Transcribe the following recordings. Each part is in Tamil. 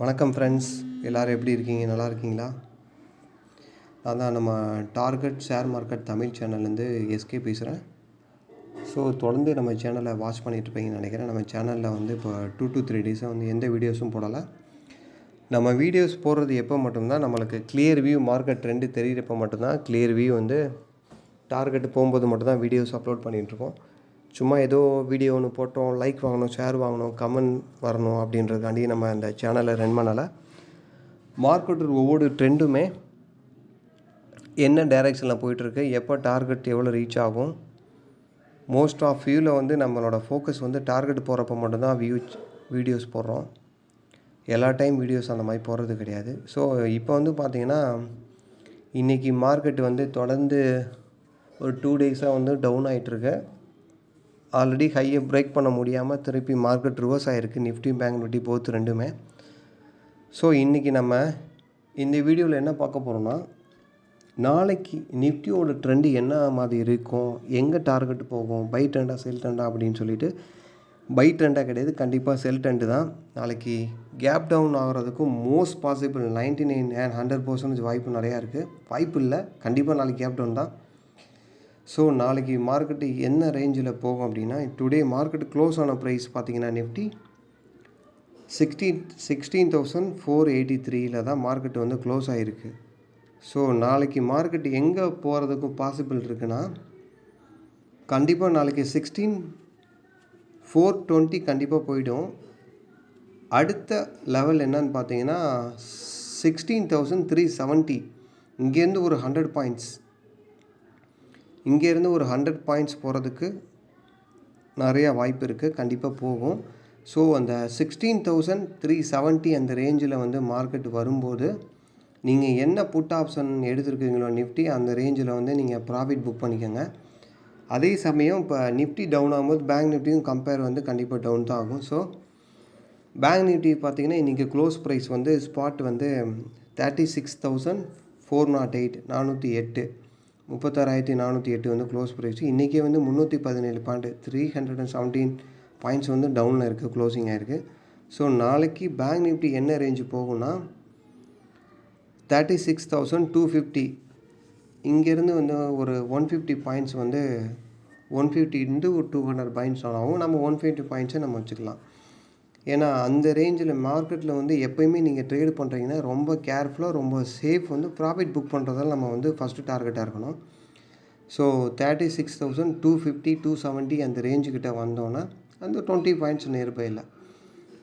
வணக்கம் ஃப்ரெண்ட்ஸ், எல்லோரும் எப்படி இருக்கீங்க? நல்லா இருக்கீங்களா? நான் தான் நம்ம டார்கெட் ஷேர் மார்க்கெட் தமிழ் சேனல்லேருந்து எஸ்கே பேசுகிறேன். ஸோ தொடர்ந்து நம்ம சேனலை வாட்ச் பண்ணிகிட்ருப்பீங்கன்னு நினைக்கிறேன். நம்ம சேனலில் வந்து இப்போ 2 to 3 டேஸாக வந்து எந்த வீடியோஸும் போடலை. நம்ம வீடியோஸ் போடுறது எப்போ மட்டும்தான் நம்மளுக்கு கிளியர் வியூ மார்க்கெட் ட்ரெண்டு தெரிகிறப்போ மட்டும்தான் கிளியர் வியூ வந்து டார்கெட் போகும்போது மட்டும்தான் வீடியோஸ் அப்லோட் பண்ணிகிட்ருக்கோம். சும்மா ஏதோ வீடியோ ஒன்று போட்டோம், லைக் வாங்கணும், ஷேர் வாங்கணும், கமெண்ட் வரணும் அப்படின்றதுக்காண்டி நம்ம இந்த சேனலை ரன் பண்ணலை. மார்க்கெட் ஒவ்வொரு ட்ரெண்டுமே என்ன டைரெக்ஷனில் போயிட்டுருக்கு, எப்போ டார்கெட் எவ்வளோ ரீச் ஆகும், மோஸ்ட் ஆஃப் வியூவில் வந்து நம்மளோட ஃபோக்கஸ் வந்து டார்கெட் போகிறப்ப மட்டும்தான் வீடியோஸ் போடுறோம். எல்லா டைம் வீடியோஸ் அந்த மாதிரி போடுறது கிடையாது. ஸோ இப்போ வந்து பார்த்திங்கன்னா இன்றைக்கி மார்க்கெட் வந்து தொடர்ந்து ஒரு 2 டேஸாக வந்து டவுன் ஆகிட்டுருக்கு. ஆல்ரெடி ஹையை பிரேக் பண்ண முடியாமல் திருப்பி மார்க்கெட் ரிவர்ஸ் ஆகிருக்கு. நிஃப்டி பேங்க் நிஃப்டி போத் ரெண்டுமே. ஸோ இன்றைக்கி நம்ம இந்த வீடியோவில் என்ன பார்க்க போகிறோம்னா, நாளைக்கு நிஃப்டியோட ட்ரெண்டு என்ன மாதிரி இருக்கும், எங்கே டார்கெட் போகும், பை ட்ரெண்டா செல் ட்ரெண்டா அப்படின்னு சொல்லிட்டு, பை ட்ரெண்டாக கிடையாது, கண்டிப்பாக செல் ட்ரெண்டு தான். நாளைக்கு கேப் டவுன் ஆகிறதுக்கும் மோஸ்ட் பாசிபிள் 99 and 100% வாய்ப்பு நிறையா இருக்குது. வாய்ப்பு இல்லை, கண்டிப்பாக நாளைக்கு கேப் டவுன் தான். ஸோ நாளைக்கு மார்க்கெட்டு என்ன ரேஞ்சில் போகும் அப்படின்னா, டுடே மார்க்கெட் க்ளோஸ் ஆன ப்ரைஸ் பார்த்திங்கன்னா நிஃப்டி 16,483 தான் மார்க்கெட் வந்து க்ளோஸ் ஆகிருக்கு. ஸோ நாளைக்கு மார்க்கெட் எங்கே போகிறதுக்கும் பாசிபிள் இருக்குன்னா, கண்டிப்பாக நாளைக்கு 16,420 கண்டிப்பாக போய்டும். அடுத்த லெவல் என்னன்னு பார்த்தீங்கன்னா 16,370. இங்கேருந்து ஒரு 100 பாயிண்ட்ஸ், இங்கேருந்து ஒரு 100 பாயிண்ட்ஸ் போகிறதுக்கு நிறையா வாய்ப்பு இருக்குது, கண்டிப்பாக போகும். ஸோ அந்த 16,370 அந்த ரேஞ்சில் வந்து மார்க்கெட் வரும்போது நீங்கள் என்ன புட் ஆப்ஷன் எடுத்துருக்கீங்களோ நிஃப்டி அந்த ரேஞ்சில் வந்து நீங்கள் ப்ராஃபிட் புக் பண்ணிக்கோங்க. அதே சமயம் இப்போ நிஃப்டி டவுன் ஆகும்போது பேங்க் நிஃப்டியும் கம்பேர் வந்து கண்டிப்பாக டவுன் தான் ஆகும். ஸோ பேங்க் நிஃப்டி பார்த்திங்கன்னா இன்றைக்கி க்ளோஸ் ப்ரைஸ் வந்து ஸ்பாட் வந்து 36,408 408 36,408 வந்து க்ளோஸ் ப்ரைஸ். இன்றைக்கே வந்து 317 பாயிண்ட் 317 பாயிண்ட்ஸ் வந்து டவுனில் இருக்குது, க்ளோசிங் ஆகிருக்கு. ஸோ நாளைக்கு பேங்க் நிஃப்டி என்ன ரேஞ்சு போகும்னா 36,250. இங்கேருந்து வந்து ஒரு 150 பாயிண்ட்ஸ் வந்து 150 into 200 பாயிண்ட்ஸ் ஆகும். நம்ம 150 பாயிண்ட்ஸை நம்ம வச்சுக்கலாம். ஏன்னா அந்த ரேஞ்சில் மார்க்கெட்டில் வந்து எப்போயுமே நீங்கள் ட்ரேடு பண்ணுறீங்கன்னா ரொம்ப கேர்ஃபுல்லாக, ரொம்ப சேஃப் வந்து ப்ராஃபிட் புக் பண்ணுறதால நம்ம வந்து ஃபஸ்ட்டு டார்கெட்டாக இருக்கணும். ஸோ 36,250 270 அந்த ரேஞ்சுக்கிட்ட வந்தோன்னா அந்த 20 பாயிண்ட்ஸ் நியர்பையில்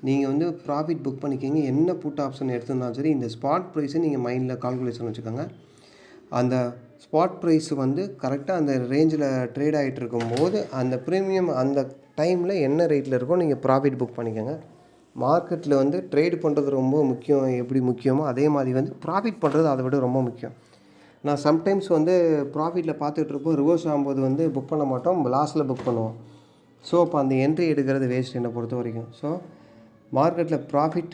நீங்கள் வந்து ப்ராஃபிட் புக் பண்ணிக்கிங்க. என்ன புட் ஆப்ஷன் எடுத்திருந்தாலும் சரி, இந்த ஸ்பாட் ப்ரைஸை நீங்கள் மைண்டில் கால்குலேஷன் வச்சுக்கோங்க. அந்த ஸ்பாட் ப்ரைஸ் வந்து கரெக்டாக அந்த ரேஞ்சில் ட்ரேட் ஆகிட்டு இருக்கும்போது அந்த ப்ரீமியம் அந்த டைமில் என்ன ரேட்டில் இருக்கோ நீங்கள் ப்ராஃபிட் புக் பண்ணிக்கோங்க. மார்க்கெட்டில் வந்து ட்ரேட் பண்ணுறது ரொம்ப முக்கியம். எப்படி முக்கியமோ அதே மாதிரி வந்து ப்ராஃபிட் பண்ணுறது அதை விட ரொம்ப முக்கியம். நான் சம்டைம்ஸ் வந்து ப்ராஃபிட்டில் பார்த்துட்ருப்போம், ரிவர்ஸ் ஆகும்போது வந்து புக் பண்ண மாட்டோம், லாஸில் புக் பண்ணுவோம். ஸோ அப்போ அந்த என்ட்ரி எடுக்கிறது வேஸ்ட் என்னை பொறுத்த வரைக்கும். ஸோ மார்க்கெட்டில் ப்ராஃபிட்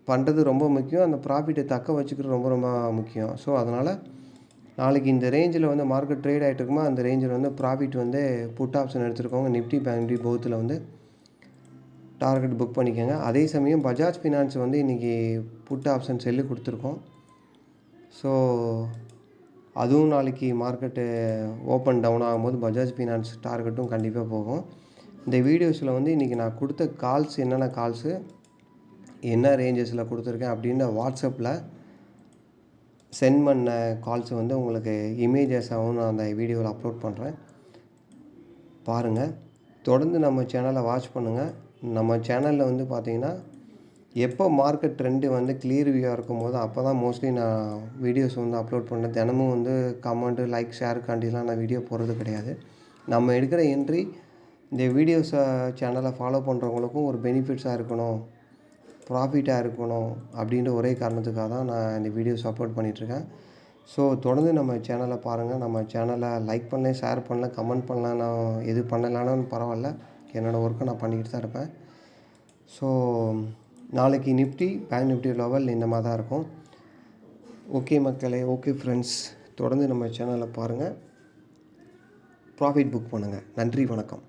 பண்ணுறது ரொம்ப முக்கியம், அந்த ப்ராஃபிட்டை தக்க வச்சுக்கிறது ரொம்ப ரொம்ப முக்கியம். ஸோ அதனால் நாளைக்கு இந்த ரேஞ்சில் வந்து மார்க்கெட் ட்ரேட் ஆகிட்டு இருக்குமா அந்த ரேஞ்சில் வந்து ப்ராஃபிட் வந்து புட் ஆப்ஷன் எடுத்துருக்கோங்க. நிஃப்டி பேங்க் நிஃப்டி போத்தில் வந்து டார்கெட் புக் பண்ணிக்கோங்க. அதே சமயம் பஜாஜ் ஃபினான்ஸ் வந்து இன்றைக்கி புட் ஆப்ஷன் செல்லு கொடுத்துருக்கோம். ஸோ அதுவும் நாளைக்கு மார்க்கெட்டு ஓப்பன் டவுன் ஆகும்போது பஜாஜ் ஃபினான்ஸ் டார்கெட்டும் கண்டிப்பாக போகும். இந்த வீடியோஸில் வந்து இன்றைக்கி நான் கொடுத்த கால்ஸ் என்னென்ன கால்ஸு என்ன ரேஞ்சஸில் கொடுத்துருக்கேன் அப்படின்னு வாட்ஸ்அப்பில் சென்ட் பண்ண கால்ஸை வந்து உங்களுக்கு இமேஜஸாகவும் நான் அந்த வீடியோவில் அப்லோட் பண்ணுறேன், பாருங்கள். தொடர்ந்து நம்ம சேனலை வாட்ச் பண்ணுங்கள். நம்ம சேனலில் வந்து பார்த்திங்கன்னா எப்போ மார்க்கெட் ட்ரெண்டு வந்து கிளியர் வியூவாக இருக்கும்போது அப்போ தான் மோஸ்ட்லி நான் வீடியோஸ் வந்து அப்லோட் பண்ணுறேன். தினமும் வந்து கமெண்ட்டு லைக் ஷேருக்காண்டிலாம் நான் வீடியோ போடுறது கிடையாது. நம்ம எடுக்கிற என்ட்ரி இந்த வீடியோஸை சேனலை ஃபாலோ பண்ணுறவங்களுக்கும் ஒரு பெனிஃபிட்ஸாக இருக்கணும், ப்ராஃபிட்டாக இருக்கணும் அப்படின்ற ஒரே காரணத்துக்காக தான் நான் இந்த வீடியோஸ் அப்லோட் பண்ணிகிட்ருக்கேன். ஸோ தொடர்ந்து நம்ம சேனலை பாருங்கள். நம்ம சேனலை லைக் பண்ணல, ஷேர் பண்ணல, கமெண்ட் பண்ணல, நான் எது பண்ணலான்னு பரவாயில்ல, என்னோடய ஒர்க்கை நான் பண்ணிக்கிட்டு தான் இருப்பேன். ஸோ நாளைக்கு நிஃப்டி பேங்க் நிஃப்டி லெவல் இந்த மாதிரி தான் இருக்கும். ஓகே மக்களே, ஓகே ஃப்ரெண்ட்ஸ், தொடர்ந்து நம்ம சேனலை பாருங்கள், ப்ராஃபிட் புக் பண்ணுங்கள். நன்றி, வணக்கம்.